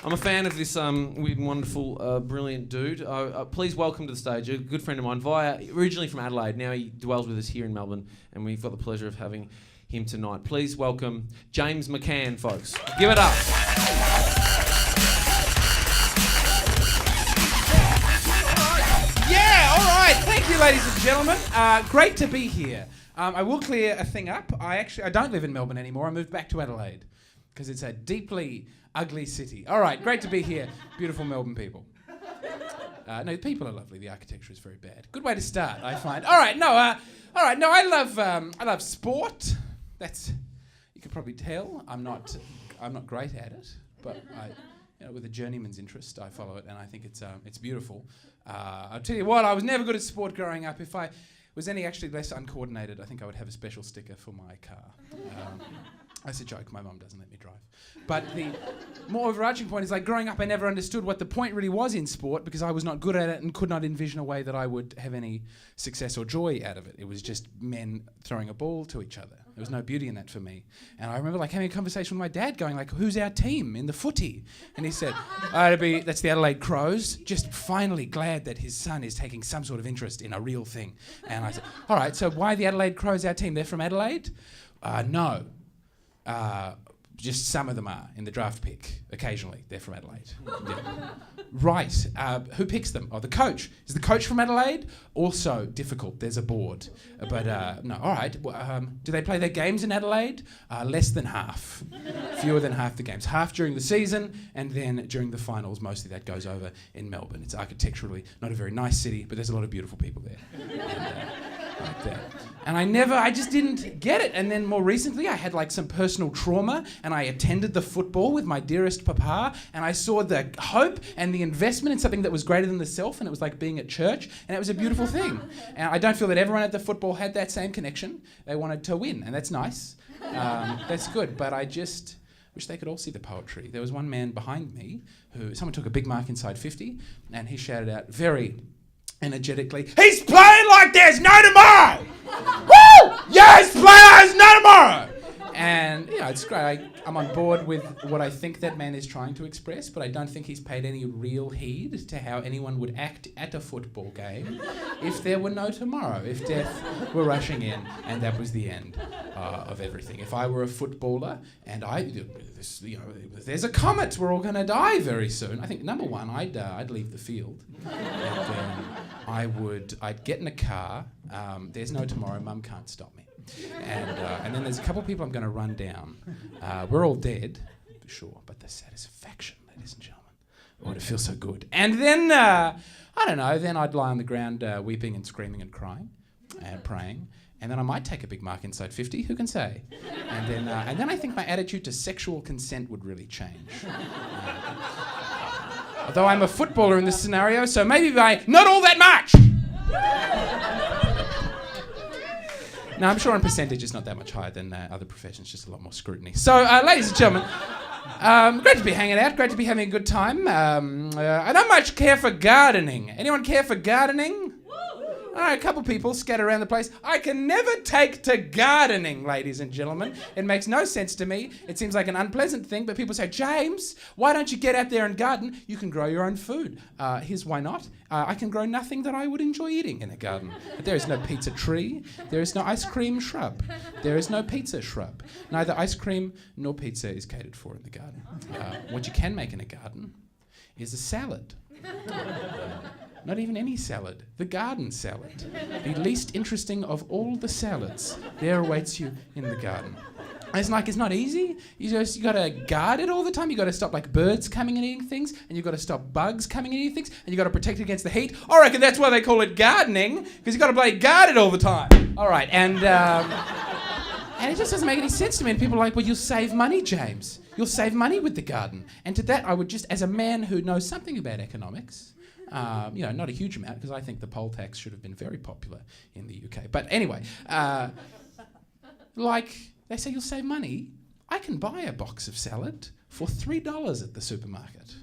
I'm a fan of this weird and wonderful, brilliant dude. Please welcome to the stage a good friend of mine, originally from Adelaide. Now he dwells with us here in Melbourne, and we've got the pleasure of having him tonight. Please welcome James McCann, folks. Give it up. Yeah, all right. Thank you, ladies and gentlemen. Great to be here. I will clear a thing up. I don't live in Melbourne anymore. I moved back to Adelaide because it's a deeply ugly city. All right, great to be here. Beautiful Melbourne people. No, the people are lovely. The architecture is very bad. Good way to start, I find. All right, I love sport. You can probably tell I'm not great at it, but with a journeyman's interest, I follow it, and I think it's beautiful. I'll tell you what, I was never good at sport growing up. If I was any actually less uncoordinated, I think I would have a special sticker for my car. That's a joke. My mum doesn't let me drive. But the more overarching point is, like, growing up, I never understood what the point really was in sport because I was not good at it and could not envision a way that I would have any success or joy out of it. It was just men throwing a ball to each other. There was no beauty in that for me. And I remember having a conversation with my dad going who's our team in the footy? And he said, that's the Adelaide Crows. Just finally glad that his son is taking some sort of interest in a real thing. And I said, all right, so why the Adelaide Crows our team? They're from Adelaide? No. Just some of them are in the draft pick. Occasionally, they're from Adelaide. Yeah. Right. Who picks them? Oh, the coach. Is the coach from Adelaide? Also difficult. There's a board. But no. All right. Do they play their games in Adelaide? Less than half. Fewer than half the games. Half during the season, and then during the finals, mostly that goes over in Melbourne. It's architecturally not a very nice city, but there's a lot of beautiful people there. Like that. And I just didn't get it. And then more recently, I had some personal trauma, and I attended the football with my dearest papa, and I saw the hope and the investment in something that was greater than the self, and it was like being at church, and it was a beautiful thing. And I don't feel that everyone at the football had that same connection. They wanted to win, and that's nice. That's good, but I just wish they could all see the poetry. There was one man behind me someone took a big mark inside 50, and he shouted out very energetically, "He's playing like there's no tomorrow!" Woo! Yeah, he's playing like there's no tomorrow! And, it's great. I'm on board with what I think that man is trying to express, but I don't think he's paid any real heed to how anyone would act at a football game if there were no tomorrow, if death were rushing in and that was the end of everything. If I were a footballer and there's a comet, we're all going to die very soon. I think, number one, I'd leave the field. And I'd get in a car. There's no tomorrow. Mum can't stop me. And then there's a couple of people I'm going to run down. We're all dead, for sure, but the satisfaction, ladies and gentlemen. Oh, it feels so good. And then, then I'd lie on the ground weeping and screaming and crying and praying. And then I might take a big mark inside 50, who can say? And then I think my attitude to sexual consent would really change. Although I'm a footballer in this scenario, so maybe by not all that much! No, I'm sure in percentage it's not that much higher than other professions, just a lot more scrutiny. So, ladies and gentlemen, great to be hanging out, great to be having a good time. I don't much care for gardening. Anyone care for gardening? All right, a couple people scattered around the place. I can never take to gardening, ladies and gentlemen. It makes no sense to me. It seems like an unpleasant thing, but people say, James, why don't you get out there and garden? You can grow your own food. Here's why not. I can grow nothing that I would enjoy eating in a garden. There is no pizza tree. There is no ice cream shrub. There is no pizza shrub. Neither ice cream nor pizza is catered for in the garden. What you can make in a garden is a salad. Not even any salad, the garden salad. The least interesting of all the salads. There awaits you in the garden. And it's not easy. You gotta guard it all the time. You gotta stop birds coming and eating things, and you gotta stop bugs coming and eating things, and you gotta protect against the heat. I reckon that's why they call it gardening, because you gotta guard it all the time. All right, and it just doesn't make any sense to me. And people are like, well, you'll save money, James. You'll save money with the garden. And to that, I would just, as a man who knows something about economics, not a huge amount, because I think the poll tax should have been very popular in the UK. But anyway, they say you'll save money. I can buy a box of salad for $3 at the supermarket.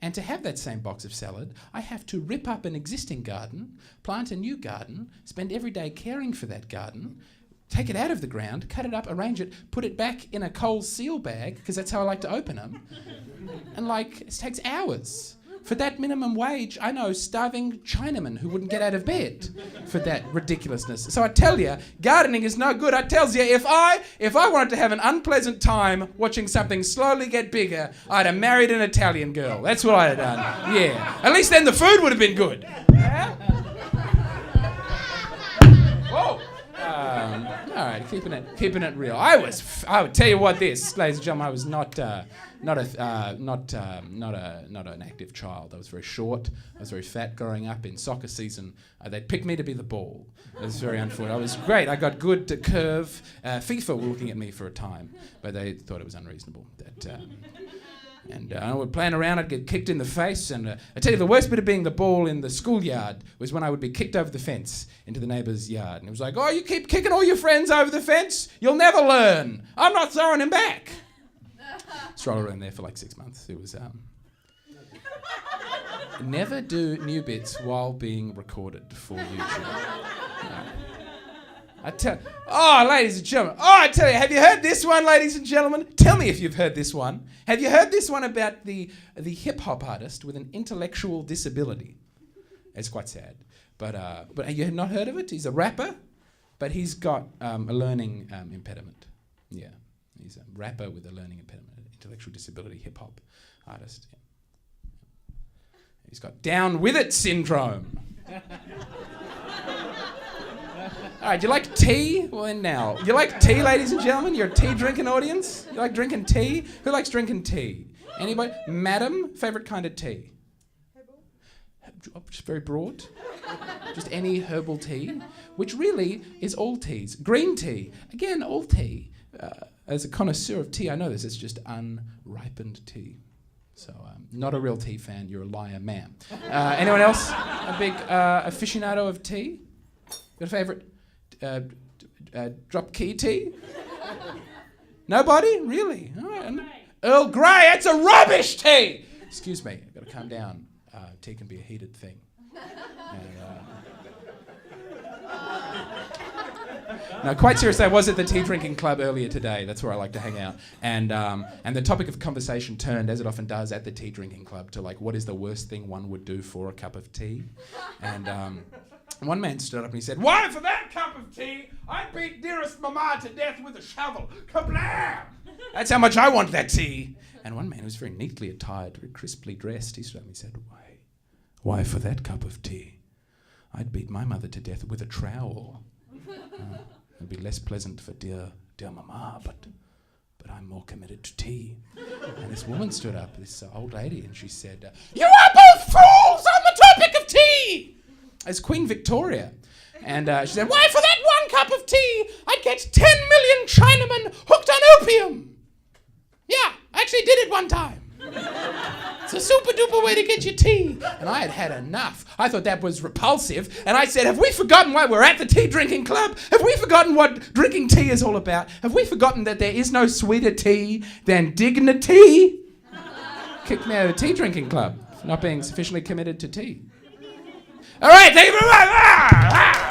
And to have that same box of salad, I have to rip up an existing garden, plant a new garden, spend every day caring for that garden, take it out of the ground, cut it up, arrange it, put it back in a Coles seal bag, because that's how I like to open them, And like, it takes hours. For that minimum wage, I know starving Chinamen who wouldn't get out of bed for that ridiculousness. So I tell you, gardening is no good. I tells you, if I wanted to have an unpleasant time watching something slowly get bigger, I'd have married an Italian girl. That's what I'd have done. Yeah. At least then the food would have been good. Yeah? Whoa. All right, keeping it real. I would tell you what, ladies and gentlemen, I was not an active child. I was very short. I was very fat growing up. In soccer season, they'd pick me to be the ball. It was very unfortunate. I was great. I got good curve. FIFA were looking at me for a time, but they thought it was unreasonable. And I would plan around, I'd get kicked in the face, and I tell you, the worst bit of being the ball in the schoolyard was when I would be kicked over the fence into the neighbour's yard. And it was like, oh, you keep kicking all your friends over the fence? You'll never learn. I'm not throwing him back. Stroll around there for like 6 months. It was, never do new bits while being recorded for YouTube. Ladies and gentlemen. I tell you, have you heard this one, ladies and gentlemen? Tell me if you've heard this one. Have you heard this one about the hip-hop artist with an intellectual disability? It's quite sad. But you have not heard of it? He's a rapper, but he's got a learning impediment. Yeah, he's a rapper with a learning impediment, intellectual disability, hip-hop artist. Yeah. He's got down with it syndrome. All right, do you like tea? Well, then now. You like tea, ladies and gentlemen? You're a tea drinking audience? You like drinking tea? Who likes drinking tea? Anybody? Madam, favourite kind of tea? Herbal. Just very broad. Just any herbal tea, which really is all teas. Green tea, again, all tea. As a connoisseur of tea, I know this. It's just unripened tea. So, not a real tea fan. You're a liar, ma'am. Anyone else? A big aficionado of tea? Got a favourite drop key tea? Nobody? Really? Oh, Earl Grey, it's a rubbish tea! Excuse me, I've got to calm down. Tea can be a heated thing. No, quite seriously, I was at the tea drinking club earlier today. That's where I like to hang out. And the topic of conversation turned, as it often does at the tea drinking club, to like, what is the worst thing one would do for a cup of tea? And one man stood up and he said, why, for that cup of tea, I'd beat dearest mama to death with a shovel. Kablam! That's how much I want that tea. And one man who was very neatly attired, very crisply dressed, he stood up and he said, why, for that cup of tea, I'd beat my mother to death with a trowel. It'd be less pleasant for dear mama, but I'm more committed to tea. And this woman stood up, this old lady, and she said, you are both fools on the topic of tea! As Queen Victoria. And she said, why, for that one cup of tea, I'd get 10 million Chinamen hooked on opium. Yeah, I actually did it one time. It's a super duper way to get your tea. And I had had enough. I thought that was repulsive. And I said, have we forgotten why we're at the tea drinking club? Have we forgotten what drinking tea is all about? Have we forgotten that there is no sweeter tea than dignity? Kicked me out of the tea drinking club for not being sufficiently committed to tea. All right, thank you very much.